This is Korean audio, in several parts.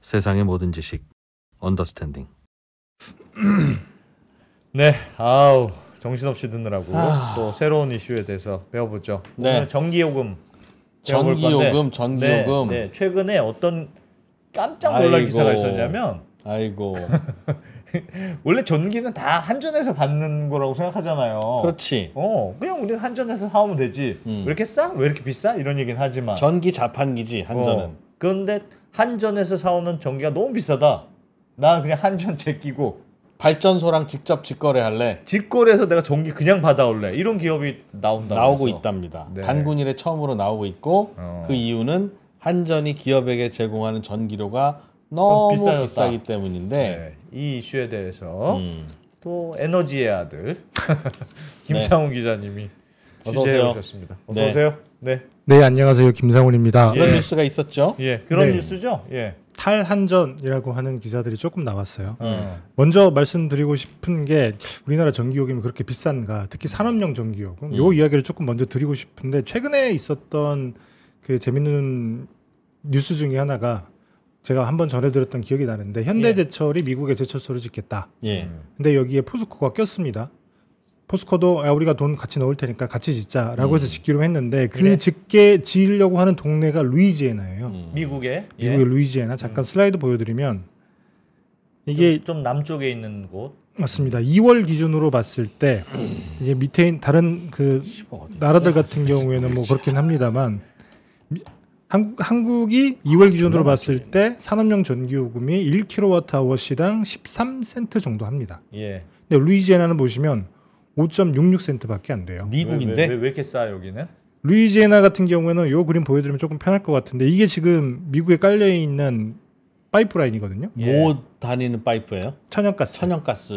세상의 모든 지식 언더스탠딩. 네, 아우 정신없이 듣느라고 또 새로운 이슈에 대해서 배워보죠. 네. 오늘 전기요금 배워볼 건데, 전기요금. 네, 최근에 어떤 깜짝 놀랄 기사가 있었냐면, 아이고. 원래 전기는 다 한전에서 받는 거라고 생각하잖아요. 그렇지. 그냥 우리는 한전에서 사오면 되지. 왜 이렇게 싸? 왜 이렇게 비싸? 이런 얘기는 하지만 전기 자판기지 한전은. 그런데 한전에서 사오는 전기가 너무 비싸다. 나 그냥 한전 제끼고 발전소랑 직접 직거래할래. 직거래해서 내가 전기 그냥 받아올래. 이런 기업이 나오고 해서. 있답니다. 네. 단군 이래 처음으로 나오고 있고 그 이유는 한전이 기업에게 제공하는 전기료가 너무 비싸졌다. 비싸기 때문인데 이 이슈에 대해서 또 에너지의 아들 김상훈 기자님이 어서 취재해 오세요. 오셨습니다. 어서 네. 오세요. 네. 네, 안녕하세요. 김상훈입니다. 그런 뉴스가 있었죠. 예, 그런 네. 뉴스죠. 예. 탈한전이라고 하는 기사들이 조금 나왔어요. 먼저 말씀드리고 싶은 게 우리나라 전기요금이 그렇게 비싼가, 특히 산업용 전기요금. 요 이야기를 조금 먼저 드리고 싶은데 최근에 있었던 그 재밌는 뉴스 중에 하나가 제가 한번 전해드렸던 기억이 나는데 현대제철이 미국에 제철소를 짓겠다. 예. 근데 여기에 포스코가 꼈습니다. 포스코도 우리가 돈 같이 넣을 테니까 같이 짓자라고 해서 짓기로 했는데 그 지으려고 하는 동네가 루이지애나예요. 미국의 미국의 루이지애나. 잠깐 슬라이드 보여드리면 이게 좀 남쪽에 있는 곳. 맞습니다. 2월 기준으로 봤을 때 이게 밑에 다른 그 나라들 같은 경우에는 뭐 그렇긴 합니다만 한국이 2월 기준으로 봤을 때 산업용 전기요금이 1kWh시당 13센트 정도 합니다. 예. 근데 루이지애나는 보시면 5.66센트밖에 안 돼요. 미국인데 왜 이렇게 싸 여기는? 루이지애나 같은 경우에는 요 그림 보여드리면 조금 편할 것 같은데 이게 지금 미국에 깔려 있는 파이프라인이거든요. 뭐 다니는 파이프예요? 천연가스. 천연가스.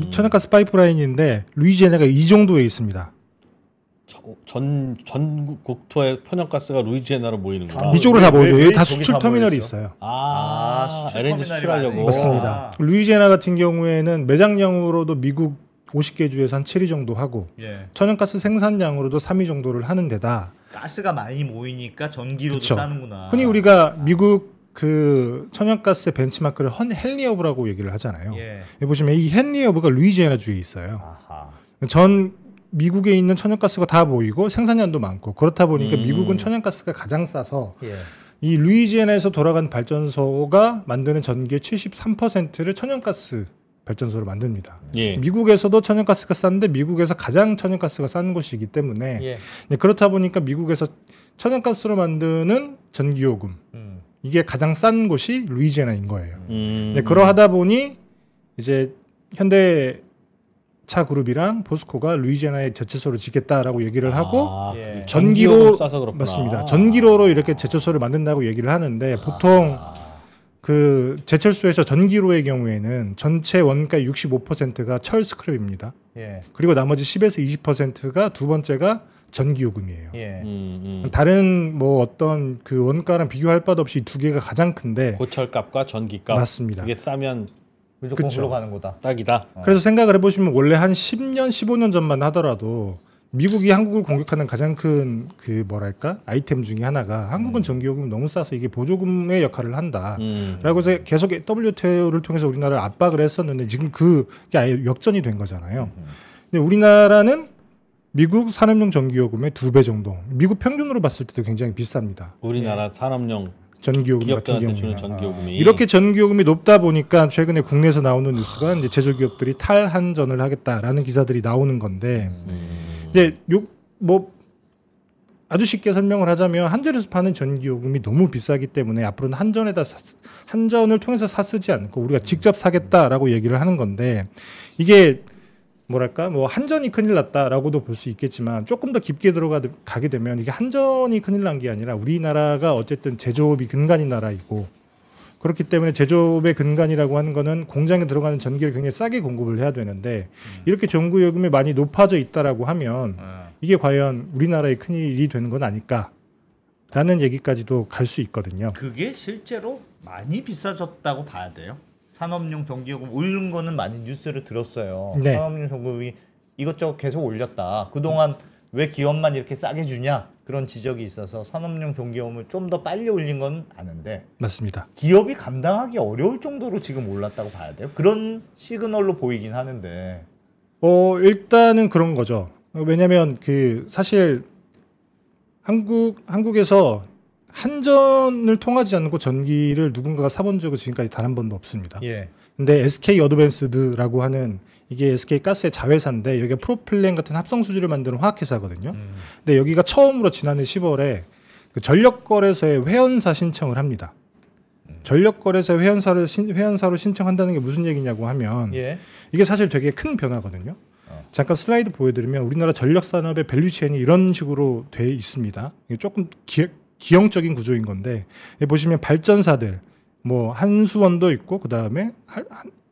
천연가스 파이프라인인데 루이지애나가 이 정도에 있습니다. 전 국토의 천연가스가 루이지애나로 모이는구나. 이쪽으로 다 보여요. 여기 다 저기 수출 다 터미널이 모여있어? 있어요. 수출 LNG 터미널이 수출하려고. 많으니까. 맞습니다. 루이지애나 같은 경우에는 매장량으로도 미국 50개 주에서 한 7위 정도 하고 예. 천연가스 생산량으로도 3위 정도를 하는 데다 가스가 많이 모이니까 전기로도 그쵸. 싸는구나. 흔히 우리가 미국 그 천연가스의 벤치마크를 헨리허브라고 얘기를 하잖아요. 예. 여기 보시면 이 헨리허브가 루이지애나 주에 있어요. 아하. 전 미국에 있는 천연가스가 다 모이고 생산량도 많고 그렇다 보니까 미국은 천연가스가 가장 싸서 예. 이 루이지애나에서 돌아가는 발전소가 만드는 전기의 73%를 천연가스 발전소로 만듭니다. 예. 미국에서도 천연가스가 싼데 미국에서 가장 천연가스가 싼 곳이기 때문에 예. 네, 그렇다 보니까 미국에서 천연가스로 만드는 전기요금 이게 가장 싼 곳이 루이지애나인 거예요. 네, 그러하다 보니 이제 현대차 그룹이랑 포스코가 루이지애나에 제철소를 짓겠다라고 얘기를 하고 예. 전기로 싸서 그렇구나. 맞습니다. 전기로로 이렇게 제철소를 만든다고 얘기를 하는데 보통 그 제철소에서 전기로의 경우에는 전체 원가의 65%가 철 스크랩입니다. 예. 그리고 나머지 10에서 20%가 두 번째가 전기요금이에요. 예. 다른 뭐 어떤 그 원가랑 비교할 바도 없이 두 개가 가장 큰데 고철값과 전기값. 맞습니다. 그게 싸면 무조건 그쵸. 글로 가는 거다. 딱이다. 그래서 생각을 해보시면 원래 한 10년, 15년 전만 하더라도 미국이 한국을 공격하는 가장 큰 그 뭐랄까 아이템 중에 하나가 한국은 전기요금이 너무 싸서 이게 보조금의 역할을 한다라고 해서 계속 WTO를 통해서 우리나라를 압박을 했었는데 지금 그게 아예 역전이 된 거잖아요. 근데 우리나라는 미국 산업용 전기요금의 2배 정도. 미국 평균으로 봤을 때도 굉장히 비쌉니다. 우리나라 산업용 전기요금 같은 기업들한테 경우는 주는 전기요금이 이렇게 전기요금이 높다 보니까 최근에 국내에서 나오는 뉴스가 이제 제조기업들이 탈한전을 하겠다라는 기사들이 나오는 건데 이제 뭐 아주 쉽게 설명을 하자면 한전에서 파는 전기요금이 너무 비싸기 때문에 앞으로는 한전을 통해서 사쓰지 않고 우리가 직접 사겠다라고 얘기를 하는 건데 이게 뭐랄까 뭐 한전이 큰일 났다라고도 볼 수 있겠지만 조금 더 깊게 들어가게 되면 이게 한전이 큰일 난 게 아니라 우리나라가 어쨌든 제조업이 근간인 나라이고 그렇기 때문에 제조업의 근간이라고 하는 거는 공장에 들어가는 전기를 굉장히 싸게 공급을 해야 되는데 이렇게 전기요금이 많이 높아져 있다라고 하면 이게 과연 우리나라의 큰일이 되는 건 아닐까라는 얘기까지도 갈 수 있거든요. 그게 실제로 많이 비싸졌다고 봐야 돼요. 산업용 전기요금 오른 거는 많이 뉴스를 들었어요. 네. 산업용 전기요금이 이것저것 계속 올렸다. 그동안 왜 기업만 이렇게 싸게 주냐? 그런 지적이 있어서 산업용 전기요금을 좀 더 빨리 올린 건 아는데 맞습니다. 기업이 감당하기 어려울 정도로 지금 올랐다고 봐야 돼요. 그런 시그널로 보이긴 하는데. 일단은 그런 거죠. 왜냐하면 그 사실 한국에서 한전을 통하지 않고 전기를 누군가가 사본 적은 지금까지 단 한 번도 없습니다. 예. 근데 SK 어드밴스드라고 하는 이게 SK 가스의 자회사인데 여기가 프로필렌 같은 합성 수지를 만드는 화학회사거든요. 근데 여기가 처음으로 지난해 10월에 그 전력거래소에 회원사 신청을 합니다. 전력거래소 회원사로 신청한다는 게 무슨 얘기냐고 하면 예. 이게 사실 되게 큰 변화거든요. 잠깐 슬라이드 보여드리면 우리나라 전력산업의 밸류체인이 이런 식으로 돼 있습니다. 이게 조금 기형적인 구조인 건데 보시면 발전사들 뭐 한수원도 있고 그 다음에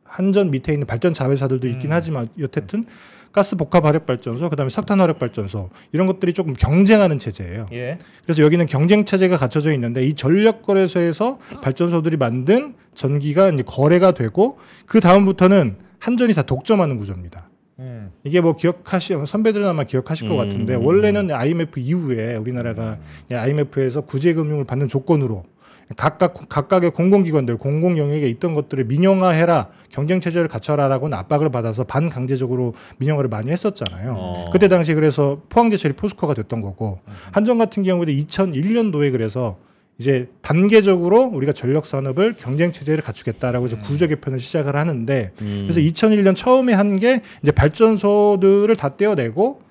한전 밑에 있는 발전 자회사들도 있긴 하지만 여태튼 가스 복합 화력 발전소 그다음에 석탄 화력 발전소 이런 것들이 조금 경쟁하는 체제예요. 예. 그래서 여기는 경쟁 체제가 갖춰져 있는데 이 전력 거래소에서 발전소들이 만든 전기가 이제 거래가 되고 그 다음부터는 한전이 다 독점하는 구조입니다. 이게 뭐 선배들은 아마 기억하실 것 같은데 원래는 IMF 이후에 우리나라가 IMF에서 구제금융을 받는 조건으로 각각의 공공기관들 공공 영역에 있던 것들을 민영화해라 경쟁 체제를 갖춰라라고는 압박을 받아서 반강제적으로 민영화를 많이 했었잖아요. 그때 당시 그래서 포항제철이 포스코가 됐던 거고 한전 같은 경우에도 2001년도에 그래서 이제 단계적으로 우리가 전력 산업을 경쟁 체제를 갖추겠다라고 해서 구조 개편을 시작을 하는데 그래서 2001년 처음에 한 게 이제 발전소들을 다 떼어내고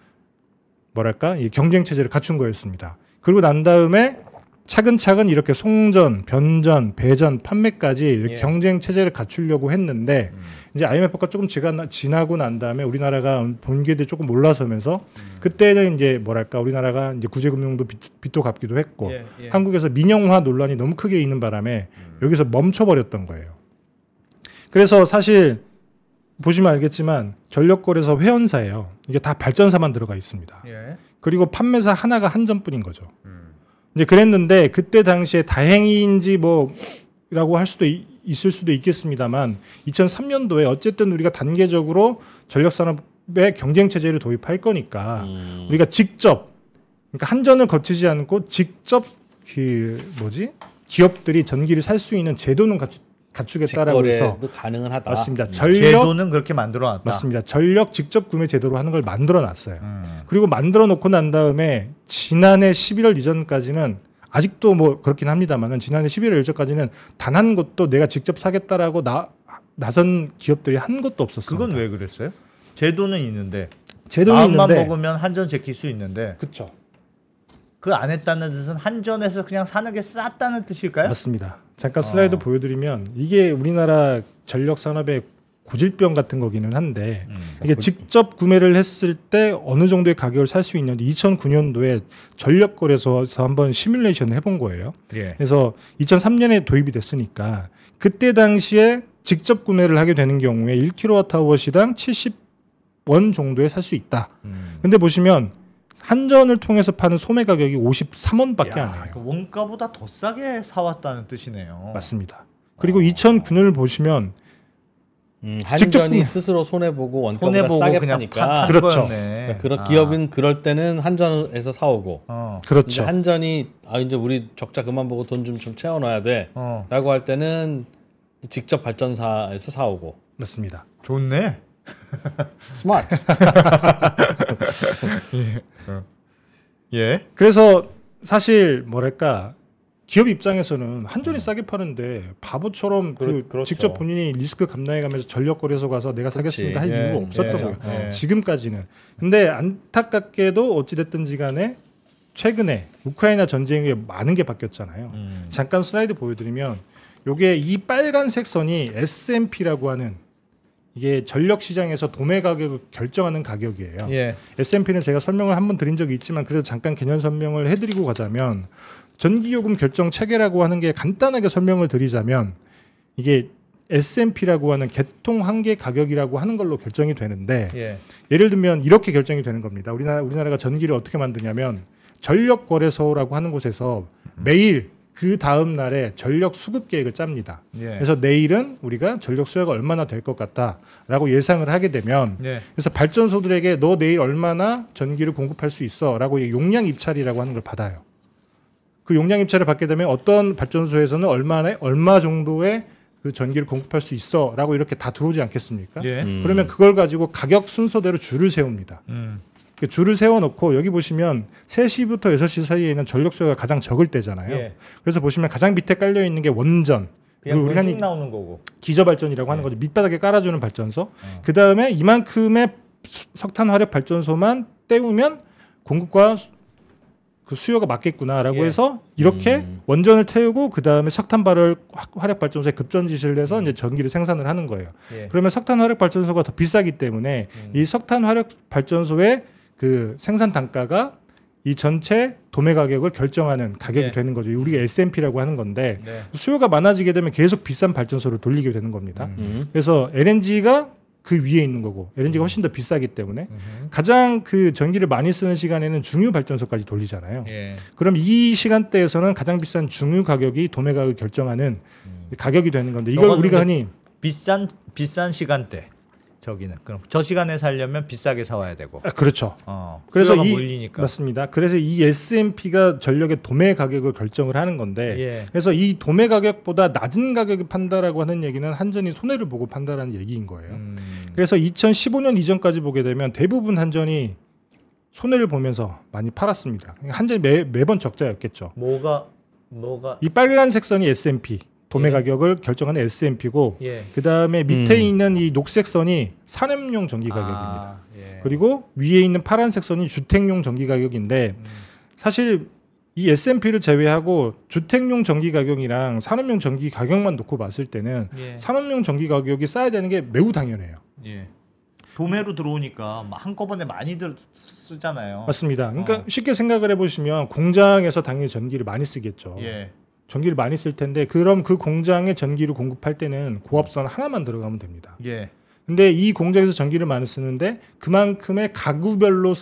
뭐랄까 이 경쟁 체제를 갖춘 거였습니다. 그리고 난 다음에 차근차근 이렇게 송전, 변전, 배전, 판매까지 이렇게 경쟁 체제를 갖추려고 했는데 이제 IMF가 조금 지나고 난 다음에 우리나라가 본계도 조금 올라서면서 그때는 이제 뭐랄까 우리나라가 이제 구제금융도 빚도 갚기도 했고 한국에서 민영화 논란이 너무 크게 있는 바람에 여기서 멈춰버렸던 거예요. 그래서 사실 보시면 알겠지만 전력거래소 회원사예요. 이게 다 발전사만 들어가 있습니다. 그리고 판매사 하나가 한전뿐인 거죠. 이제 그랬는데 그때 당시에 다행인지 뭐라고 할 수도 있을 수도 있겠습니다만 2003년도에 어쨌든 우리가 단계적으로 전력 산업의 경쟁 체제를 도입할 거니까 우리가 직접 그러니까 한전을 거치지 않고 직접 기업들이 전기를 살 수 있는 제도는 갖추겠다라고 해서 가능은 하다. 맞습니다. 제도는 그렇게 만들어놨다. 맞습니다. 전력 직접 구매 제도로 하는 걸 만들어놨어요. 그리고 만들어놓고 난 다음에 지난해 11월 이전까지는 아직도 뭐 그렇긴 합니다만은 지난해 11월 이전까지는 단 한 곳도 내가 직접 사겠다라고 나선 기업들이 한 곳도 없었습니다. 그건 왜 그랬어요? 제도는 있는데 제도는 마음만 있는데 먹으면 한전 제낄 수 있는데 그렇죠. 그 안 했다는 뜻은 한전에서 그냥 사는 게 쌌다는 뜻일까요? 맞습니다. 잠깐 슬라이드 보여드리면 이게 우리나라 전력 산업의 고질병 같은 거기는 한데 이게 직접 구매를 했을 때 어느 정도의 가격을 살 수 있는지 2009년도에 전력거래소에서 한번 시뮬레이션을 해본 거예요. 그래서 2003년에 도입이 됐으니까 그때 당시에 직접 구매를 하게 되는 경우에 1kWh 시당 70원 정도에 살 수 있다. 근데 보시면 한전을 통해서 파는 소매 가격이 53원밖에 안 해요. 그 원가보다 더 싸게 사왔다는 뜻이네요. 맞습니다. 그리고 2009년을 보시면 한전이 스스로 손해보고 원가보다 싸게 파니까 그렇죠. 거였네. 그런 기업은 그럴 때는 한전에서 사오고 그렇죠. 한전이 이제 우리 적자 그만 보고 돈 좀 채워놔야 돼 라고 할 때는 직접 발전사에서 사오고 맞습니다. 좋네. 스마트. 예. 그래서 사실 뭐랄까 기업 입장에서는 한전이 싸게 파는데 바보처럼 그렇죠. 직접 본인이 리스크 감당해가면서 전력거래소 가서 내가 사겠습니다 할 이유가 없었던 거예요. 지금까지는. 근데 안타깝게도 어찌됐든지 간에 최근에 우크라이나 전쟁에 많은 게 바뀌었잖아요. 잠깐 슬라이드 보여드리면 요게 이 빨간색 선이 S&P라고 하는 이게 전력 시장에서 도매 가격을 결정하는 가격이에요. S&P는 제가 설명을 한번 드린 적이 있지만 그래도 잠깐 개념 설명을 해드리고 가자면 전기요금 결정 체계라고 하는 게 간단하게 설명을 드리자면 이게 S&P라고 하는 개통 한계 가격이라고 하는 걸로 결정이 되는데 예를 들면 이렇게 결정이 되는 겁니다. 우리나라가 전기를 어떻게 만드냐면 전력거래소라고 하는 곳에서 매일 그 다음 날에 전력 수급 계획을 짭니다. 예. 그래서 내일은 우리가 전력 수요가 얼마나 될 것 같다라고 예상을 하게 되면 예. 그래서 발전소들에게 너 내일 얼마나 전기를 공급할 수 있어라고 용량 입찰이라고 하는 걸 받아요. 그 용량 입찰을 받게 되면 어떤 발전소에서는 얼마 정도의 그 전기를 공급할 수 있어라고 이렇게 다 들어오지 않겠습니까? 예. 그러면 그걸 가지고 가격 순서대로 줄을 세웁니다. 그 줄을 세워놓고 여기 보시면 3시부터 6시 사이에는 전력 수요가 가장 적을 때잖아요. 예. 그래서 보시면 가장 밑에 깔려 있는 게 원전. 그냥 우리 흔히 쭉 나오는 거고. 기저발전이라고 하는 거죠. 밑바닥에 깔아주는 발전소. 그 다음에 이만큼의 석탄 화력 발전소만 때우면 공급과 그 수요가 맞겠구나라고 예. 해서 이렇게 원전을 태우고 그 다음에 석탄 화력 발전소에 급전 지시를 해서 이제 전기를 생산을 하는 거예요. 예. 그러면 석탄 화력 발전소가 더 비싸기 때문에 이 석탄 화력 발전소의 그 생산 단가가 이 전체 도매 가격을 결정하는 가격이 네. 되는 거죠. 우리가 S&P라고 하는 건데 네. 수요가 많아지게 되면 계속 비싼 발전소를 돌리게 되는 겁니다. 그래서 LNG가 그 위에 있는 거고 LNG가 훨씬 더 비싸기 때문에 가장 그 전기를 많이 쓰는 시간에는 중유 발전소까지 돌리잖아요. 예. 그럼 이 시간대에서는 가장 비싼 중유 가격이 도매 가격을 결정하는 가격이 되는 건데 이걸 저거는 우리가 뭐 흔히 비싼 시간대. 저기는 그럼 저 시간에 살려면 비싸게 사와야 되고. 그렇죠. 그래서 그래서 몰리니까. 맞습니다. 그래서 이 S&P가 전력의 도매 가격을 결정을 하는 건데 예. 그래서 이 도매 가격보다 낮은 가격을 판다라고 하는 얘기는 한전이 손해를 보고 판다라는 얘기인 거예요. 그래서 2015년 이전까지 보게 되면 대부분 한전이 손해를 보면서 많이 팔았습니다. 한전이 매번 적자였겠죠. 뭐가 이 빨간색 선이 S&P 도매 예. 가격을 결정하는 S&P고 예. 그 다음에 밑에 있는 이 녹색 선이 산업용 전기 가격입니다. 예. 그리고 위에 있는 파란색 선이 주택용 전기 가격인데 사실 이 S&P를 제외하고 주택용 전기 가격이랑 산업용 전기 가격만 놓고 봤을 때는 예. 산업용 전기 가격이 싸야 되는 게 매우 당연해요. 예. 도매로 들어오니까 한꺼번에 많이들 쓰잖아요. 맞습니다. 그러니까 쉽게 생각을 해보시면 공장에서 당연히 전기를 많이 쓰겠죠. 예. 전기를 많이 쓸 텐데 그럼 그 공장에 전기를 공급할 때는 고압선 하나만 들어가면 됩니다. 예. 근데 이 공장에서 전기를 많이 쓰는데 그만큼의 가구별로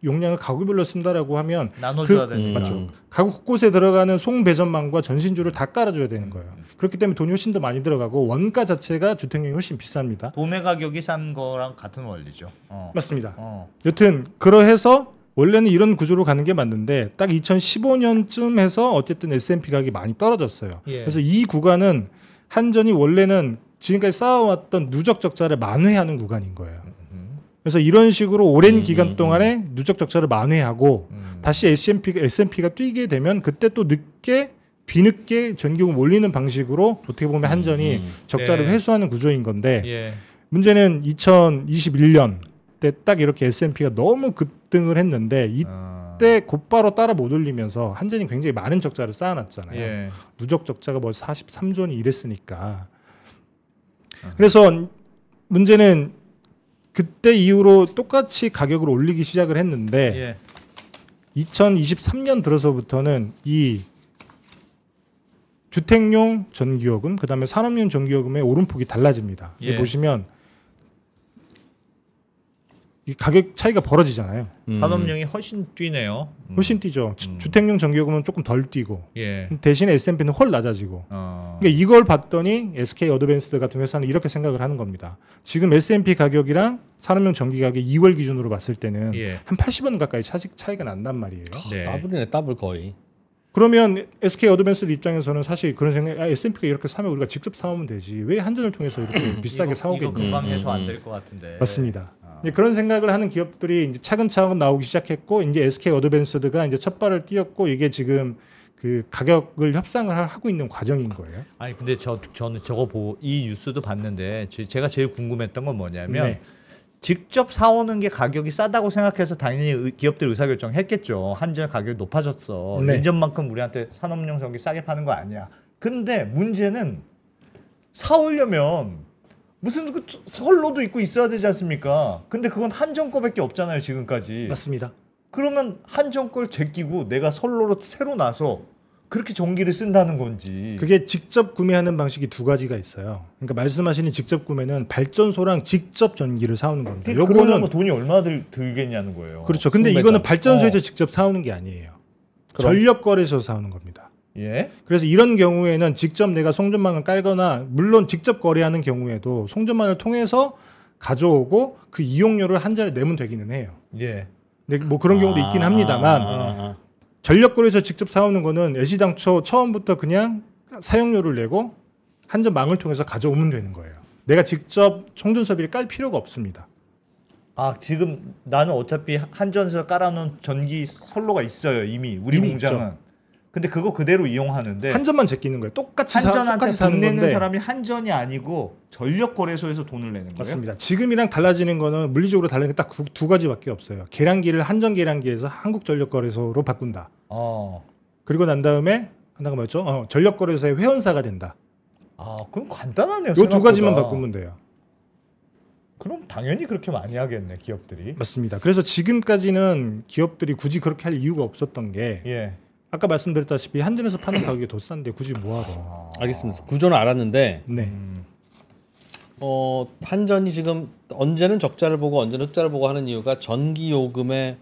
용량을 가구별로 쓴다라고 하면 나눠줘야 되니까. 맞죠. 가구 곳곳에 들어가는 송배전망과 전신줄을 다 깔아줘야 되는 거예요. 그렇기 때문에 돈이 훨씬 더 많이 들어가고 원가 자체가 주택용이 훨씬 비쌉니다. 도매 가격이 싼 거랑 같은 원리죠. 맞습니다. 여튼 그러해서 원래는 이런 구조로 가는 게 맞는데 딱 2015년쯤 해서 어쨌든 S&P 가격이 많이 떨어졌어요. 예. 그래서 이 구간은 한전이 원래는 지금까지 쌓아왔던 누적 적자를 만회하는 구간인 거예요. 그래서 이런 식으로 오랜 기간 동안에 누적 적자를 만회하고 다시 S&P가 뛰게 되면 그때 또 뒤늦게 전기요금 올리는 방식으로 어떻게 보면 한전이 적자를 네. 회수하는 구조인 건데 예. 문제는 2021년 때 딱 이렇게 S&P가 너무 급등을 했는데 이때 곧바로 따라 못 올리면서 한전이 굉장히 많은 적자를 쌓아놨잖아요. 예. 누적 적자가 뭐 43조니 이랬으니까. 그래서 문제는 그때 이후로 똑같이 가격을 올리기 시작을 했는데 예. 2023년 들어서부터는 이 주택용 전기요금 그다음에 산업용 전기요금의 오름폭이 달라집니다. 예. 여기 보시면 이 가격 차이가 벌어지잖아요. 산업용이 훨씬 뛰네요. 훨씬 뛰죠. 주택용 전기요금은 조금 덜 뛰고 예. 대신에 S&P는 훨 낮아지고. 그러니까 이걸 봤더니 SK 어드밴스드 같은 회사는 이렇게 생각을 하는 겁니다. 지금 S&P 가격이랑 산업용 전기 가격 2월 기준으로 봤을 때는 예. 한 80원 가까이 차이가 난단 말이에요. 네. 더블이네, 더블 거의. 그러면 SK 어드밴스드 입장에서는 사실 그런 생각, S&P가 이렇게 사면 우리가 직접 사오면 되지. 왜 한전을 통해서 이렇게 비싸게 이거 사오겠냐. 금방 해소 안 될 것 같은데. 맞습니다. 이제 그런 생각을 하는 기업들이 이제 차근차근 나오기 시작했고, 이제 SK 어드밴스드가 이제 첫 발을 띄었고, 이게 지금 그 가격을 협상을 하고 있는 과정인 거예요. 아니 근데 저는 저거 보고 이 뉴스도 봤는데 제가 제일 궁금했던 건 뭐냐면 네. 직접 사오는 게 가격이 싸다고 생각해서 당연히 기업들 의사결정했겠죠. 한전 가격이 높아졌어. 네. 예전만큼 우리한테 산업용 전기 싸게 파는 거 아니야. 근데 문제는 사오려면 무슨 그 선로도 있고 있어야 되지 않습니까? 근데 그건 한전 거밖에 없잖아요 지금까지. 맞습니다. 그러면 한전 걸 제끼고 내가 선로로 새로 나서 그렇게 전기를 쓴다는 건지. 그게 직접 구매하는 방식이 두 가지가 있어요. 그러니까 말씀하시는 직접 구매는 발전소랑 직접 전기를 사오는 겁니다. 요거는 돈이 얼마 들겠냐는 거예요. 그렇죠. 근데 소매점. 이거는 발전소에서 직접 사오는 게 아니에요. 그럼? 전력 거래소에서 사오는 겁니다. 예. 그래서 이런 경우에는 직접 내가 송전망을 깔거나 물론 직접 거래하는 경우에도 송전망을 통해서 가져오고 그 이용료를 한전에 내면 되기는 해요. 예. 근데 뭐 그런 경우도 있긴 합니다만 전력거래에서 직접 사오는 거는 애시당초 처음부터 그냥 사용료를 내고 한전망을 통해서 가져오면 되는 거예요. 내가 직접 송전설비를 깔 필요가 없습니다. 아 지금 나는 어차피 한전에서 깔아놓은 전기 선로가 있어요. 이미 우리 이미 공장은. 있죠. 근데 그거 그대로 이용하는데 한전만 제끼는 거예요. 똑같이 한전한테 사는 돈 내는 건데. 사람이 한전이 아니고 전력거래소에서 돈을 내는 거예요? 맞습니다. 지금이랑 달라지는 거는 물리적으로 다른 게 딱 두 가지밖에 없어요. 계량기를 한전 계량기에서 한국전력거래소로 바꾼다. 그리고 난 다음에 하나가 뭐였죠? 전력거래소의 회원사가 된다. 아 그럼 간단하네요. 요 두 가지만 생각보다. 바꾸면 돼요. 그럼 당연히 그렇게 많이 하겠네 기업들이. 맞습니다. 그래서 지금까지는 기업들이 굳이 그렇게 할 이유가 없었던 게 예. 아까 말씀드렸다시피 한전에서 파는 가격이 더 싼데 굳이 뭐하러? 알겠습니다. 구조는 알았는데 네. 한전이 지금 언제는 적자를 보고 언제는 흑자를 보고 하는 이유가 전기 요금의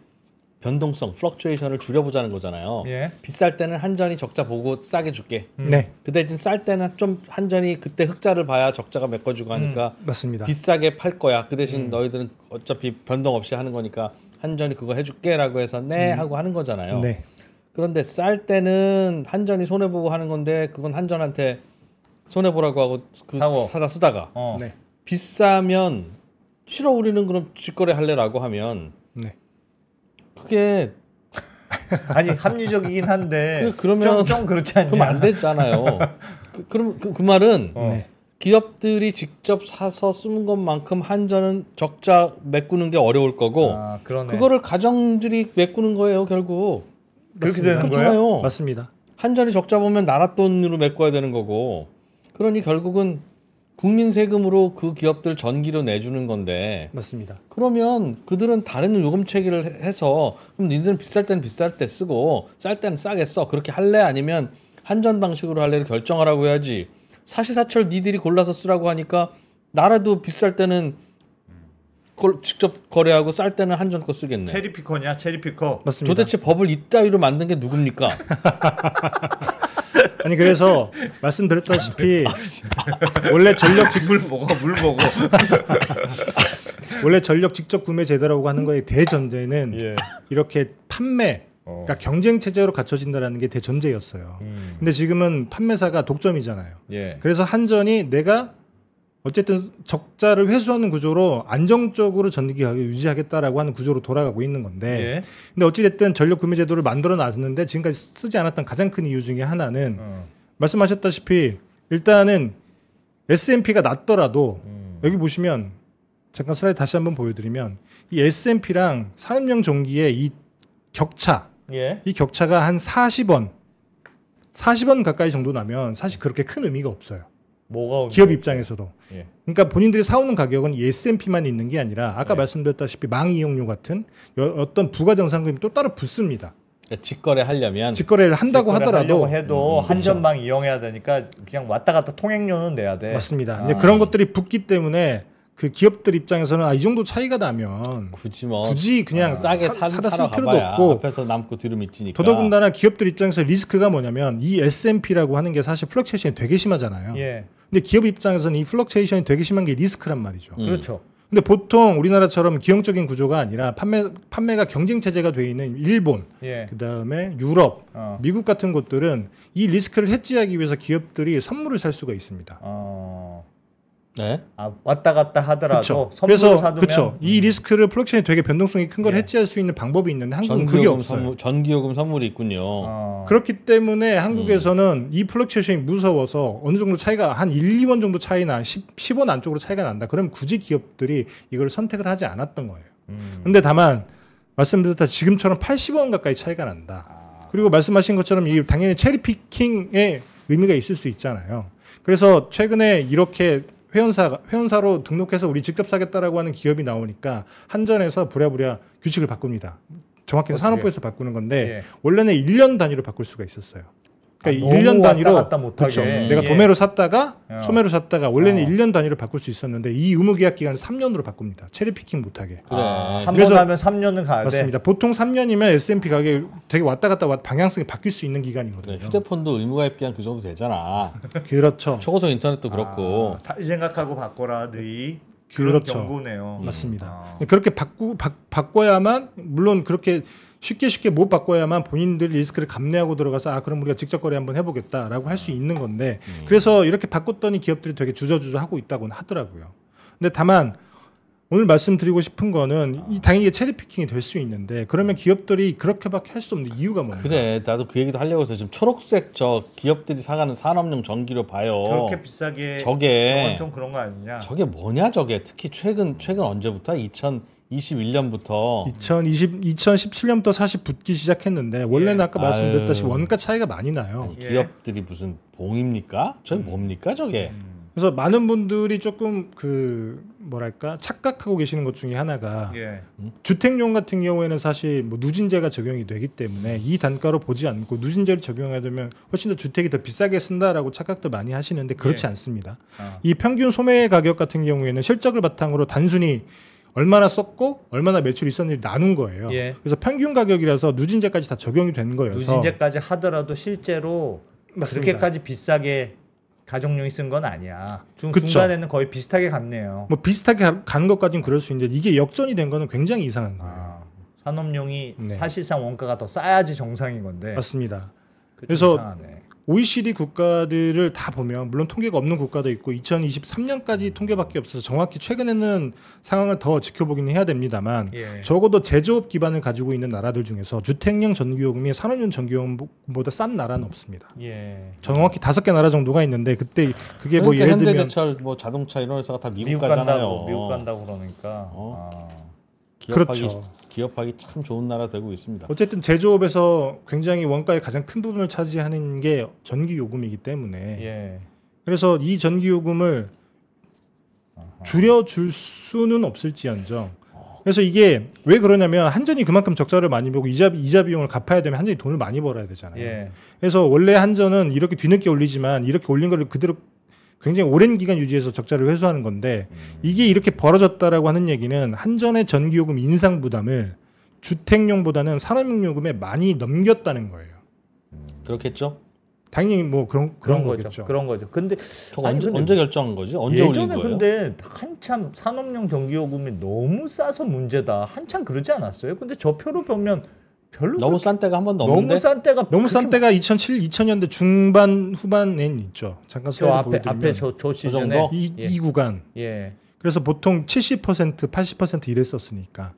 변동성, 플럭추에이션을 줄여보자는 거잖아요. 예. 비쌀 때는 한전이 적자 보고 싸게 줄게. 네. 그 대신 쌀 때는 좀 한전이 그때 흑자를 봐야 적자가 메꿔주고 하니까 맞습니다. 비싸게 팔 거야. 그 대신 너희들은 어차피 변동 없이 하는 거니까 한전이 그거 해줄게라고 해서 네 하고 하는 거잖아요. 네. 그런데 쌀 때는 한전이 손해 보고 하는 건데 그건 한전한테 손해 보라고 하고 그 사고. 사다 쓰다가 네. 비싸면 싫어 우리는 그럼 직거래 할래라고 하면 네. 그게 아니 합리적이긴 한데 그러면 좀 그렇지 않냐? 그럼 안 되잖아요. 그럼 그 말은 네. 기업들이 직접 사서 쓰는 것만큼 한전은 적자 메꾸는 게 어려울 거고 아, 그러네. 그거를 가정들이 메꾸는 거예요 결국. 그렇게 되는 거예요? 그렇잖아요. 맞습니다. 한전이 적자 보면 나라 돈으로 메꿔야 되는 거고 그러니 결국은 국민 세금으로 그 기업들 전기료 내주는 건데 맞습니다. 그러면 그들은 다른 요금 체계를 해서 그럼 니들은 비쌀 때는 비쌀 때 쓰고 쌀 때는 싸게 써 그렇게 할래 아니면 한전 방식으로 할래를 결정하라고 해야지 사시사철 니들이 골라서 쓰라고 하니까 나라도 비쌀 때는 직접 거래하고 쌀 때는 한전 거 쓰겠네. 체리피커냐? 체리피커. 맞습니다. 도대체 법을 이따위로 만든 게 누굽니까? 아니 그래서 말씀드렸다시피 원래 전력 물 먹어, 물 먹어. 원래 전력 직접 구매 제도라고 하는 거의 대전제는 예. 이렇게 판매 그러니까 경쟁 체제로 갖춰진다라는 게 대전제였어요. 근데 지금은 판매사가 독점이잖아요. 예. 그래서 한전이 내가 어쨌든 적자를 회수하는 구조로 안정적으로 전기 가격을 유지하겠다라고 하는 구조로 돌아가고 있는 건데 예. 근데 어찌됐든 전력 구매 제도를 만들어 놨는데 지금까지 쓰지 않았던 가장 큰 이유 중에 하나는 말씀하셨다시피 일단은 S&P가 낮더라도 여기 보시면 잠깐 슬라이드 다시 한번 보여드리면 이 S&P랑 산업용 전기의 이 격차 예. 이 격차가 한 40원 가까이 정도 나면 사실 그렇게 큰 의미가 없어요. 뭐가 기업 입장에서도. 예. 그러니까 본인들이 사오는 가격은 이 S&P만 있는 게 아니라 아까 네. 말씀드렸다시피 망 이용료 같은 어떤 부가 정산금이 또 따로 붙습니다. 그러니까 직거래 하려면 직거래를 한다고 직거래 하더라도 하려고 해도 한전망 이용해야 되니까 그냥 왔다 갔다 통행료는 내야 돼. 맞습니다. 근데 그런 것들이 붙기 때문에 그 기업들 입장에서는 이 정도 차이가 나면 굳이 그냥 싸게 사다 쓸 사러 필요도 가봐야 없고 앞에서 남고 뒤로 미치니까. 더더군다나 기업들 입장에서 리스크가 뭐냐면 이 S&P라고 하는 게 사실 플럭추에이션이 되게 심하잖아요. 예. 근데 기업 입장에서는 이 플럭추에이션이 되게 심한 게 리스크란 말이죠. 그렇죠. 근데 보통 우리나라처럼 기형적인 구조가 아니라 판매가 경쟁 체제가 돼 있는 일본, 예. 그다음에 유럽, 미국 같은 곳들은 이 리스크를 해지하기 위해서 기업들이 선물을 살 수가 있습니다. 네? 아, 왔다 갔다 하더라도 그쵸. 선물을 그래서 사두면 그쵸. 이 리스크를 블록체인이 되게 변동성이 큰 걸 예. 해지할 수 있는 방법이 있는데 한국은 그게 없어요. 전기요금 선물이 있군요. 그렇기 때문에 한국에서는 이 블록체인이 무서워서 어느 정도 차이가 한 1, 2원 정도 차이나 10원 안쪽으로 차이가 난다. 그럼 굳이 기업들이 이걸 선택을 하지 않았던 거예요. 근데 다만 말씀드렸다 지금처럼 80원 가까이 차이가 난다. 그리고 말씀하신 것처럼 이 당연히 체리피킹의 의미가 있을 수 있잖아요. 그래서 최근에 이렇게 회원사로 등록해서 우리 직접 사겠다라고 하는 기업이 나오니까 한전에서 부랴부랴 규칙을 바꿉니다. 정확히는 산업부에서 바꾸는 건데 예. 원래는 1년 단위로 바꿀 수가 있었어요. 그러니까 너무 1년 단위로 왔다 갔다 못하게. 그렇죠. 내가 예. 도매로 샀다가 소매로 샀다가 원래는 어. 1년 단위로 바꿀 수 있었는데 이 의무 계약 기간을 3년으로 바꿉니다. 체리피킹 못하게. 그래. 한 번 그래서- 하면 3년은 가야 돼. 맞습니다. 보통 3년이면 S&P 가격이 되게 왔다 갔다 방향성이 바뀔 수 있는 기간이거든요. 그래. 휴대폰도 의무가입 기한 그 정도 되잖아. 그렇죠. 초고속 인터넷도 그렇고. 이 생각하고 바꿔라, 너희. 그런 그렇죠. 경고네요. 맞습니다. 그렇게 바꿔야만 물론 그렇게 쉽게 못 바꿔야만 본인들 리스크를 감내하고 들어가서 그럼 우리가 직접 거래 한번 해보겠다라고 할 수 있는 건데 그래서 이렇게 바꿨더니 기업들이 되게 주저주저 하고 있다고는 하더라고요. 근데 다만 오늘 말씀드리고 싶은 거는 당연히 체리피킹이 될 수 있는데 그러면 기업들이 그렇게밖에 할 수 없는 이유가 뭔가? 그래. 나도 그 얘기도 하려고 해서 지금 초록색 저 기업들이 사가는 산업용 전기료 봐요. 그렇게 비싸게 저게 저건 좀 그런 거 아니냐? 저게 뭐냐 저게. 특히 최근 언제부터? 2021년부터 2017년부터 사실 붙기 시작했는데 원래는 아까 말씀드렸다시피 원가 차이가 많이 나요. 기업들이 무슨 봉입니까? 저게 뭡니까 저게? 그래서 많은 분들이 조금 뭐랄까 착각하고 계시는 것 중에 하나가 예. 주택용 같은 경우에는 사실 뭐 누진제가 적용이 되기 때문에 이 단가로 보지 않고 누진제를 적용하게 되면 훨씬 더 주택이 더 비싸게 쓴다라고 착각도 많이 하시는데 그렇지 않습니다. 이 평균 소매 가격 같은 경우에는 실적을 바탕으로 단순히 얼마나 썼고 얼마나 매출이 있었는지 나눈 거예요. 예. 그래서 평균 가격이라서 누진제까지 다 적용이 된 거여서 누진제까지 하더라도 실제로 맞습니다. 그렇게까지 비싸게 가정용이 쓴 건 아니야. 그쵸. 중간에는 거의 비슷하게 갔네요. 뭐 비슷하게 간 것까지는 그럴 수 있는데 이게 역전이 된 거는 굉장히 이상한 거예요. 산업용이 네. 사실상 원가가 더 싸야지 정상인 건데. 맞습니다. 그게 좀 그래서 이상하네. OECD 국가들을 다 보면 물론 통계가 없는 국가도 있고 2023년까지 통계밖에 없어서 정확히 최근에는 상황을 더 지켜보기는 해야 됩니다만 예. 적어도 제조업 기반을 가지고 있는 나라들 중에서 주택용 전기요금이 산업용 전기요금보다 싼 나라는 없습니다. 예. 정확히 5개 나라 정도가 있는데 그때 그게 뭐 그러니까 예를 들면 현대제철 뭐 자동차 이런 회사가 다 미국, 미국 가잖아요. 간다고 미국 간다고 그러니까. 그렇죠. 기업하기 참 좋은 나라 되고 있습니다. 어쨌든 제조업에서 굉장히 원가의 가장 큰 부분을 차지하는 게 전기요금이기 때문에 예. 그래서 이 전기요금을 줄여줄 수는 없을지언정 그래서 이게 왜 그러냐면 한전이 그만큼 적자를 많이 보고 이자 비용을 갚아야 되면 한전이 돈을 많이 벌어야 되잖아요. 예. 그래서 원래 한전은 이렇게 뒤늦게 올리지만 이렇게 올린 거를 그대로 굉장히 오랜 기간 유지해서 적자를 회수하는 건데 이게 이렇게 벌어졌다라고 하는 얘기는 한전의 전기요금 인상 부담을 주택용보다는 산업용 요금에 많이 넘겼다는 거예요. 그렇겠죠? 당연히 뭐 그런 거죠. 거겠죠. 그런 거죠. 근데 저거 아니, 근데 언제 결정한 거지? 언제 올린 예전에 거예요? 근데 한참 산업용 전기요금이 너무 싸서 문제다. 한참 그러지 않았어요? 근데 저 표로 보면 별로 너무 싼 때가 한 번도 없는데. 너무 싼 때가 너무 싼 때가 2007, 2000년대 중반 후반엔 있죠. 잠깐 저 슬라이드 앞에 보여드리면 저 시즌에 정도? 이 구간. 예. 그래서 보통 70%, 80% 이랬었으니까.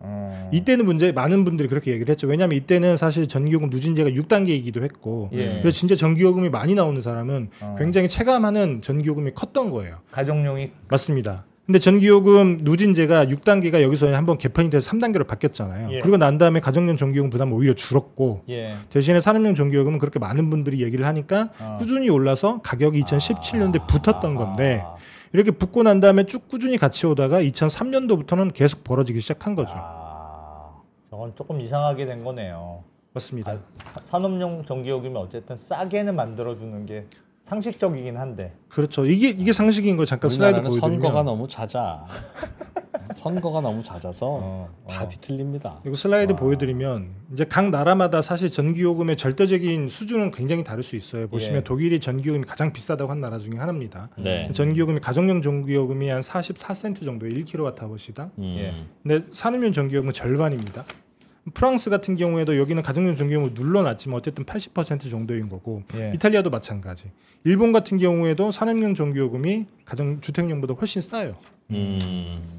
이때는 많은 분들이 그렇게 얘기를 했죠. 왜냐하면 이때는 사실 전기요금 누진제가 6단계이기도 했고 예. 그래서 진짜 전기요금이 많이 나오는 사람은 굉장히 체감하는 전기요금이 컸던 거예요. 가정용이 맞습니다. 근데 전기요금 누진제가 6단계가 여기서 한번 개편이 돼서 3단계로 바뀌었잖아요. 예. 그리고 난 다음에 가정용 전기요금 부담은 오히려 줄었고 예. 대신에 산업용 전기요금은 그렇게 많은 분들이 얘기를 하니까 꾸준히 올라서 가격이 2017년도에 붙었던 건데 이렇게 붙고 난 다음에 쭉 꾸준히 같이 오다가 2003년도부터는 계속 벌어지기 시작한 거죠. 저건 조금 이상하게 된 거네요. 맞습니다. 산업용 전기요금이 어쨌든 싸게는 만들어주는 게 상식적이긴 한데. 그렇죠. 이게 상식인 거 잠깐 슬라이드 우리나라는 보여드리면 선거가 너무 잦아. 선거가 너무 잦아서 다 뒤틀립니다. 그리고 슬라이드 보여드리면 이제 각 나라마다 사실 전기요금의 절대적인 수준은 굉장히 다를 수 있어요. 보시면 예. 독일이 전기요금이 가장 비싸다고 한 나라 중에 하나입니다. 네. 전기요금이 가정용 전기요금이 한 44센트 정도에 1kWh시당. 예. 근데 산업용 전기요금은 절반입니다. 프랑스 같은 경우에도 여기는 가정용 전기요금을 눌러놨지만 어쨌든 80% 정도인 거고 예. 이탈리아도 마찬가지. 일본 같은 경우에도 산업용 전기요금이 주택용보다 훨씬 싸요.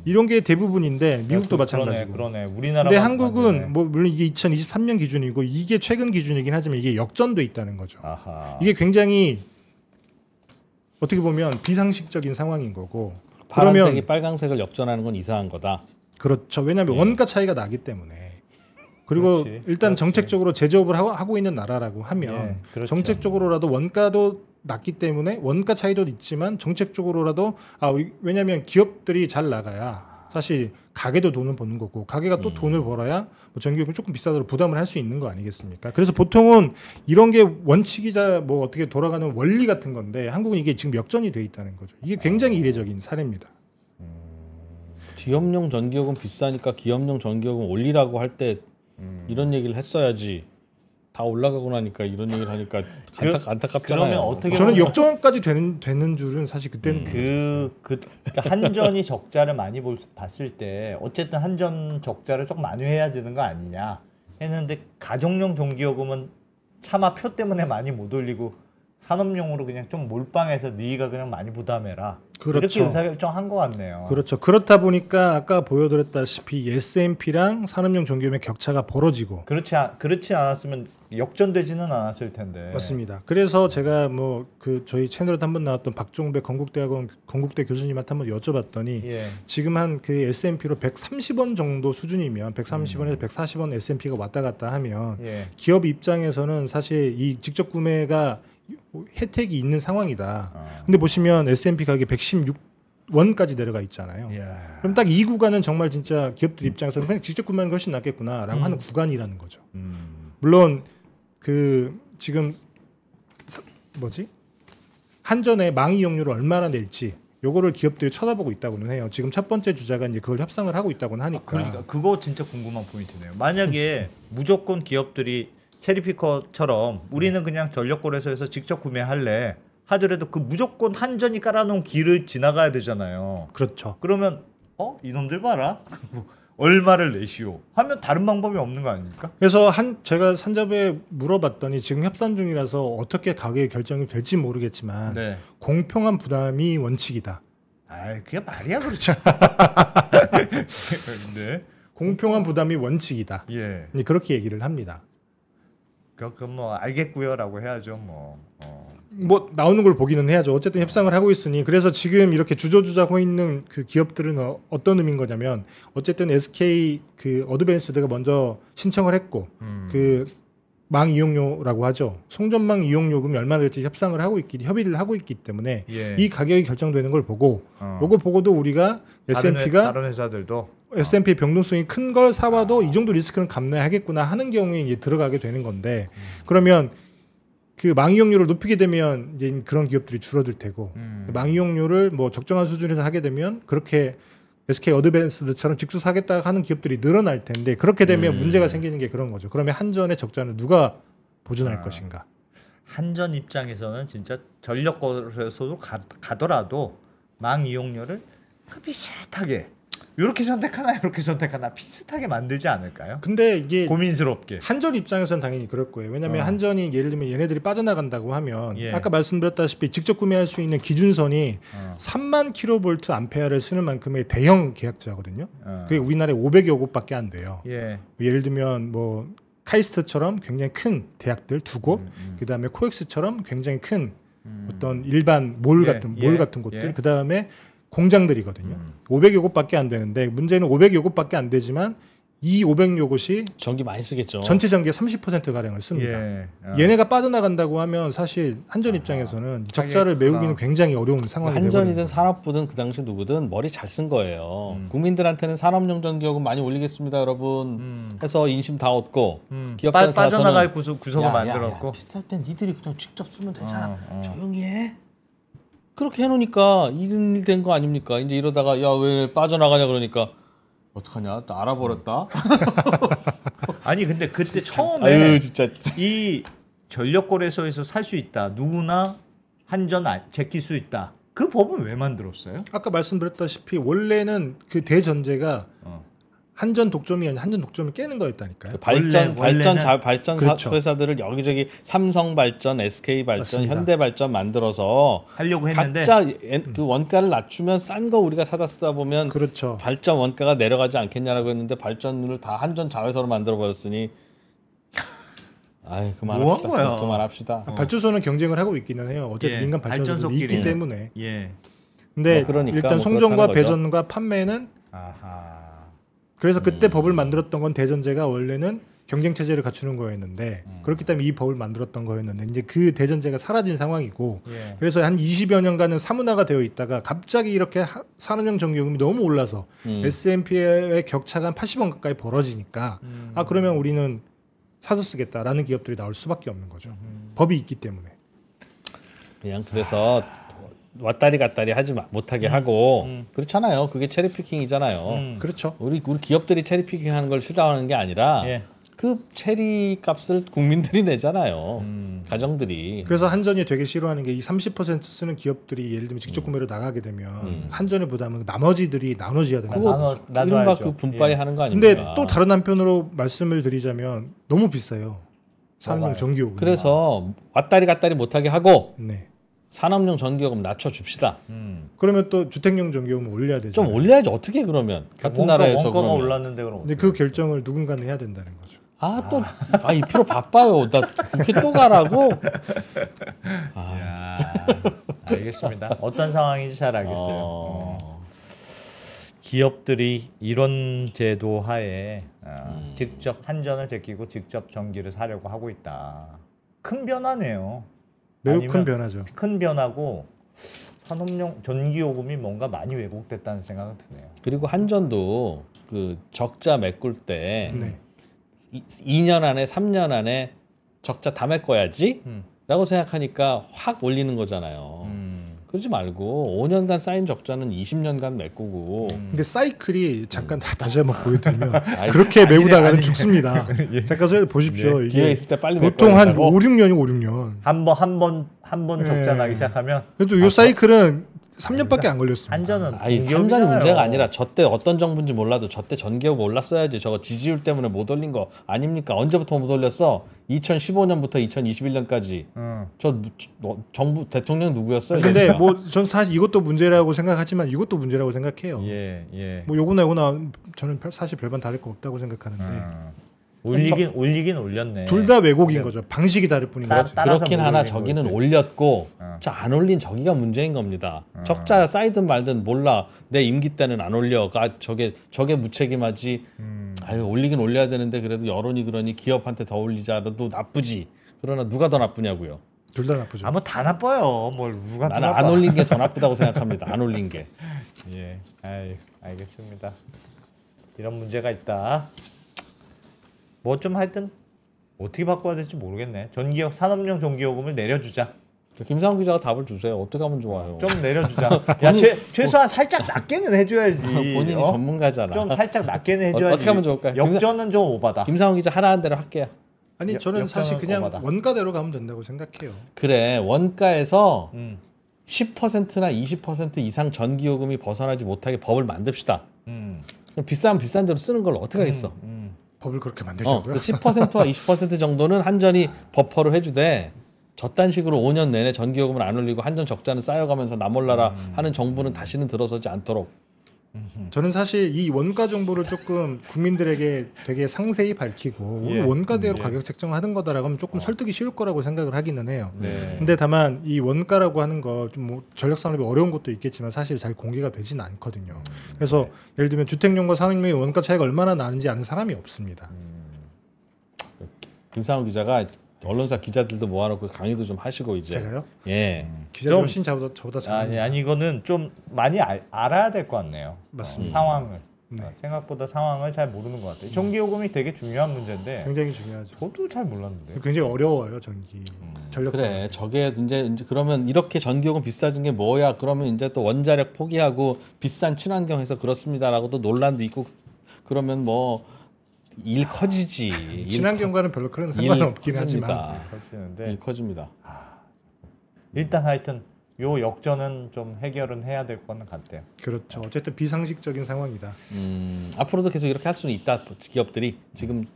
이런 게 대부분인데 미국도 마찬가지고. 그러네. 우리나라. 근데 한국은 뭐 물론 이게 2023년 기준이고 이게 최근 기준이긴 하지만 이게 역전돼 있다는 거죠. 아하. 이게 굉장히 어떻게 보면 비상식적인 상황인 거고. 파란색이 그러면 빨강색을 역전하는 건 이상한 거다. 그렇죠. 왜냐하면 원가 차이가 나기 때문에. 그리고 그렇지. 일단 그렇지. 정책적으로 제조업을 하고 있는 나라라고 하면 예, 그렇죠. 정책적으로라도 원가도 낮기 때문에 원가 차이도 있지만 정책적으로라도 왜냐하면 기업들이 잘 나가야 사실 가게도 돈을 버는 거고 가게가 또 돈을 벌어야 뭐 전기요금 조금 비싸도록 부담을 할 수 있는 거 아니겠습니까? 그래서 보통은 이런 게 원칙이자 뭐 어떻게 돌아가는 원리 같은 건데 한국은 이게 지금 역전이 돼 있다는 거죠. 이게 굉장히 이례적인 사례입니다. 기업용 전기요금 비싸니까 기업용 전기요금 올리라고 할 때 이런 얘기를 했어야지. 다 올라가고 나니까 이런 얘기를 하니까 안타깝잖아요. 그러면 어떻게 저는 보면 역전까지 되는 줄은 사실 그때는 그러니까 한전이 적자를 많이 봤을 때 어쨌든 한전 적자를 조금 만회해야 되는 거 아니냐 했는데 가정용 전기요금은 차마 표 때문에 많이 못 올리고 산업용으로 그냥 좀 몰빵해서 네가 그냥 많이 부담해라. 그렇죠. 이렇게 의사결정한 것 같네요. 그렇죠. 그렇다 보니까 아까 보여드렸다시피 S&P랑 산업용 전기요금의 격차가 벌어지고 그렇지 않았으면 역전되지는 않았을 텐데. 맞습니다. 그래서 제가 뭐 그 저희 채널에 한번 나왔던 박종배 건국대학원 건국대 교수님한테 한번 여쭤봤더니 예. 지금 한 그 S&P로 130원 정도 수준이면 130원에서 140원 S&P가 왔다 갔다 하면 예. 기업 입장에서는 사실 이 직접 구매가 혜택이 있는 상황이다. 근데 보시면 S&P 가격이 116원까지 내려가 있잖아요. 예. 그럼 딱 이 구간은 정말 진짜 기업들 입장에서는 그냥 직접 구매하는 게 훨씬 낫겠구나라고 하는 구간이라는 거죠. 물론 그 지금 한전의 망 이용료를 얼마나 낼지 요거를 기업들이 쳐다보고 있다고는 해요. 지금 첫 번째 주자가 이제 그걸 협상을 하고 있다고는 하니까. 그러니까 그거 진짜 궁금한 포인트네요. 만약에 무조건 기업들이 체리피커처럼 우리는 그냥 전력거래소에서 직접 구매할래 하더라도 그 무조건 한전이 깔아놓은 길을 지나가야 되잖아요. 그렇죠. 그러면 이놈들 봐라 얼마를 내시오 하면 다른 방법이 없는 거 아닙니까? 그래서 제가 산자부에 물어봤더니 지금 협상 중이라서 어떻게 가격 결정이 될지 모르겠지만 네. 공평한 부담이 원칙이다. 그게 말이야 그렇죠. 네. 공평한 부담이 원칙이다. 예. 그렇게 얘기를 합니다. 그럼 뭐 알겠고요라고 해야죠. 뭐 나오는 걸 보기는 해야죠. 어쨌든 협상을 하고 있으니 그래서 지금 이렇게 주저주저하고 있는 그 기업들은 어떤 의미인 거냐면 어쨌든 SK 그 어드밴스드가 먼저 신청을 했고 그 망 이용료라고 하죠. 송전망 이용요금이 얼마나 될지 협의를 하고 있기 때문에 예. 이 가격이 결정되는 걸 보고 요거 보고도 우리가 S&P가 다른 회사들도 S&P 병동성이 큰 걸 사와도 이 정도 리스크는 감내하겠구나 하는 경우에 이제 들어가게 되는 건데 그러면 그 망이용료를 높이게 되면 이제 그런 기업들이 줄어들 테고 망이용료를 뭐 적정한 수준에서 하게 되면 그렇게 SK 어드밴스드처럼 직수 사겠다 하는 기업들이 늘어날 텐데 그렇게 되면 문제가 생기는 게 그런 거죠. 그러면 한전의 적자는 누가 보존할 것인가? 한전 입장에서는 진짜 전력거래소로 가더라도 망 이용료를 비슷하게 이렇게 선택하나 이렇게 선택하나 비슷하게 만들지 않을까요? 근데 이게 고민스럽게 한전 입장에서는 당연히 그럴 거예요. 왜냐하면 한전이 예를 들면 얘네들이 빠져나간다고 하면 예. 아까 말씀드렸다시피 직접 구매할 수 있는 기준선이 3만 킬로볼트 암페어를 쓰는 만큼의 대형 계약자거든요. 그게 우리나라에 500여 곳밖에 안 돼요. 예. 예를 들면 뭐 카이스트처럼 굉장히 큰 대학들 두 곳, 그다음에 코엑스처럼 굉장히 큰 어떤 일반 몰 같은 곳들, 그다음에 공장들이거든요. 500여 곳밖에 안 되는데 문제는 500여 곳밖에 안 되지만 이 500여 곳이 전기 많이 쓰겠죠. 전체 전기의 30% 가량을 씁니다. 얘네가 빠져나간다고 하면 사실 한전 입장에서는 적자를 메우기는 굉장히 어려운 상황이 한전이든 되거든요. 산업부든 그 당시 누구든 머리 잘 쓴 거예요. 국민들한테는 산업용 전기요금 많이 올리겠습니다, 여러분. 해서 인심 다 얻고 기업들한테 빠져나갈 구석을 만들었고 비쌀 땐 니들이 그냥 직접 쓰면 되잖아. 조용히 해. 그렇게 해놓으니까 이런 일 된 거 아닙니까? 이제 이러다가 야 왜 빠져나가냐 그러니까 어떡하냐? 또 알아버렸다. 아니 근데 그때 처음에 아유 진짜 이 전력거래소에서 살 수 있다. 누구나 한전 제낄 수 있다. 그 법은 왜 만들었어요? 아까 말씀드렸다시피 원래는 그 대전제가 한전 독점이 아니라 한전 독점을 깨는 거였다니까요. 그 발전 그렇죠. 회사들을 여기저기 삼성발전, SK발전, 맞습니다. 현대발전 만들어서 하려고 했는데 각자 그 원가를 낮추면 싼 거 우리가 사다 쓰다 보면 그렇죠. 발전 원가가 내려가지 않겠냐라고 했는데 발전을 다 한전 자회사로 만들어 버렸으니 아이 그만합시다. 뭐 한 거야? 그만합시다. 발전소는 경쟁을 하고 있기는 해요. 어쨌든 민간 발전소들이 있기 때문에. 예. 근데 그러니까 일단 뭐 송전과 그렇다는 거죠. 배전과 판매는 아하. 그래서 그때 법을 만들었던 건 대전제가 원래는 경쟁 체제를 갖추는 거였는데 그렇기 때문에 이 법을 만들었던 거였는데 이제 그 대전제가 사라진 상황이고 예. 그래서 한 20여 년간은 사문화가 되어 있다가 갑자기 이렇게 산업용 전기요금이 너무 올라서 S&P의 격차가 한 80원 가까이 벌어지니까 아 그러면 우리는 사서 쓰겠다라는 기업들이 나올 수밖에 없는 거죠. 법이 있기 때문에. 그냥 그래서 왔다리 갔다리 하지 못하게 하고 그렇잖아요. 그게 체리피킹이잖아요. 그렇죠. 우리 기업들이 체리피킹하는 걸 싫어하는 게 아니라 예. 그 체리 값을 국민들이 내잖아요. 가정들이. 그래서 한전이 되게 싫어하는 게 이 30% 쓰는 기업들이 예를 들면 직접 구매로 나가게 되면 한전의 부담은 나머지들이 나눠져야 되는 거죠. 그거 이른바 나눠야죠. 그 분바이 예. 하는 거 아닙니까? 근데 또 다른 한편으로 말씀을 드리자면 너무 비싸요. 산업용 뭐가요? 전기요금. 그래서 왔다리 갔다리 못하게 하고 네. 산업용 전기요금 낮춰줍시다. 그러면 또 주택용 전기요금 올려야 되죠. 좀 올려야지 어떻게 그러면 같은 나라에서 원가가 그러면. 올랐는데 그럼 근데 그 결정을 누군가는 해야 된다는 거죠. 이 피로 바빠요. 나 국회 또 가라고. 야, 알겠습니다. 어떤 상황인지 잘 알겠어요. 기업들이 이런 제도 하에 직접 한전을 제끼고 직접 전기를 사려고 하고 있다. 큰 변화네요. 매우 아니면 큰 변화죠. 큰 변화고 산업용 전기요금이 뭔가 많이 왜곡됐다는 생각은 드네요. 그리고 한전도 그 적자 메꿀 때 네. 2년 안에 3년 안에 적자 다 메꿔야지 라고 생각하니까 확 올리는 거잖아요. 그러지 말고 5년간 쌓인 적자는 20년간 메꾸고 근데 사이클이 잠깐 다시 한번 보여드리면 그렇게 메우다가는 죽습니다. 잠깐 서 보십시오. 기회 이게 있을 때 빨리 보통 한 메꿔야 5, 6년이고 5, 6년. 한 번 적자 네. 나기 시작하면 그래도 이 사이클은 3년밖에 안 걸렸습니다. 한전은 아니 공기업이잖아요. 삼전이 문제가 아니라 저때 어떤 정부인지 몰라도 저때 전기요금 올랐어야지. 저거 지지율 때문에 못 올린 거 아닙니까? 언제부터 못 올렸어? 2015년부터 2021년까지 정부 대통령 누구였어요? 근데 뭐 전 사실 이것도 문제라고 생각하지만 이것도 문제라고 생각해요. 예. 뭐 요거나 저는 사실 별반 다를 거 없다고 생각하는데 올리긴 올렸네. 둘 다 왜곡인 거죠. 방식이 다를 뿐인 거죠. 따라서 그렇긴 못 하나 올린 저기는 거지. 올렸고 저 안 올린 저기가 문제인 겁니다. 적자 쌓이든 말든 몰라. 내 임기 때는 안 올려. 저게 무책임하지. 아유 올리긴 올려야 되는데 그래도 여론이 그러니 기업한테 더 올리자라도 나쁘지. 그러나 누가 더 나쁘냐고요. 둘 다 나쁘죠. 뭐 다 나빠요. 뭘 누가 더 나는 나빠? 안 올린 게 더 나쁘다고 생각합니다. 안 올린 게. 예, 알겠습니다. 이런 문제가 있다. 뭐 좀 하여튼 어떻게 바꿔야 될지 모르겠네. 산업용 전기요금을 내려주자. 김상훈 기자가 답을 주세요. 어떻게 하면 좋아요? 좀 내려주자. 야, 최소한 살짝 낮게는 해줘야지. 본인이 전문가잖아. 좀 살짝 낮게는 해줘야지. 어떻게 하면 좋을까요? 역전은 좀 오바다. 김상훈 기자 하라는 대로 할게요. 아니 저는 사실 역전은 그냥 오바다. 원가대로 가면 된다고 생각해요. 그래 원가에서 음. 10%나 20% 이상 전기요금이 벗어나지 못하게 법을 만듭시다. 음. 그럼 비싼 대로 쓰는 걸 어떻게 하겠어? 법을 그렇게 만들자고요. 그 10%와 20% 정도는 한전이 버퍼로 해주되 저딴 식으로 5년 내내 전기요금을 안 올리고 한전 적자는 쌓여가면서 나 몰라라 하는 정부는 다시는 들어서지 않도록. 저는 사실 이 원가 정보를 조금 국민들에게 되게 상세히 밝히고 예. 오늘 원가대로 가격 책정하는 거다라고 하면 조금 설득이 쉬울 거라고 생각을 하기는 해요. 네. 근데 다만 이 원가라고 하는 거 좀 뭐 전력 산업이 어려운 것도 있겠지만 사실 잘 공개가 되지는 않거든요. 그래서 예를 들면 주택용과 산업용의 원가 차이가 얼마나 나는지 아는 사람이 없습니다. 김상훈 기자가 언론사 기자들도 모아놓고 강의도 좀 하시고 이제. 제가요? 예. 기자들 좀- 훨씬 저보다 잘 아니 이거는 좀 많이 알아야 될 것 같네요. 맞습니다. 상황을 네. 생각보다 상황을 잘 모르는 것 같아요. 전기요금이 되게 중요한 문제인데 굉장히 중요하죠. 저도 잘 몰랐는데. 굉장히 어려워요 전기 전력 그래 산업. 저게 이제 그러면 이렇게 전기요금 비싸진 게 뭐야? 그러면 이제 또 원자력 포기하고 비싼 친환경해서 그렇습니다라고 또 논란도 있고 그러면 뭐 일 커지지. 친환경과는 별로 그런 일 상관은 없긴 하지만 커집니다. 그렇지는데 일 커집니다. 일단 하여튼 요 역전은 좀 해결은 해야 될 거는 같아요. 그렇죠. 어쨌든 비상식적인 상황이다. 앞으로도 계속 이렇게 할 수는 있다. 기업들이 지금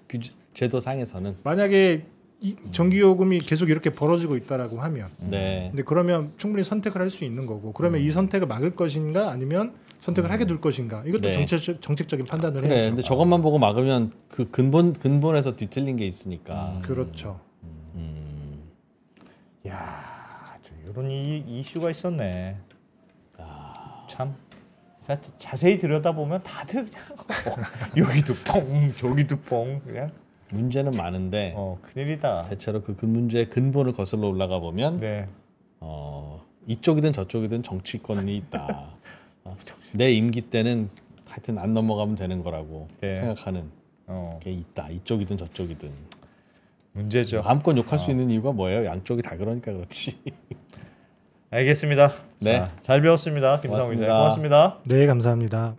제도 상에서는. 만약에 이 전기요금이 계속 이렇게 벌어지고 있다라고 하면 네. 근데 그러면 충분히 선택을 할 수 있는 거고 그러면 이 선택을 막을 것인가 아니면 선택을 하게 둘 것인가 이것도 네. 정책적인 판단을 그래. 해야죠. 근데 저것만 보고 막으면 그 근본에서 뒤틀린 게 있으니까. 그렇죠. 야, 이런 이슈가 있었네. 참 자세히 들여다보면 다들 그냥 여기도 펑 저기도 펑 그냥 문제는 많은데 큰일이다. 대체로 그 문제의 근본을 거슬러 올라가 보면 네. 이쪽이든 저쪽이든 정치권이 있다. 내 임기 때는 하여튼 안 넘어가면 되는 거라고 네. 생각하는 게 있다. 이쪽이든 저쪽이든. 문제죠. 마음껏 욕할 수 있는 이유가 뭐예요? 양쪽이 다 그러니까 그렇지. 알겠습니다. 네. 자, 잘 배웠습니다. 김상우 기자. 고맙습니다. 고맙습니다. 네, 감사합니다.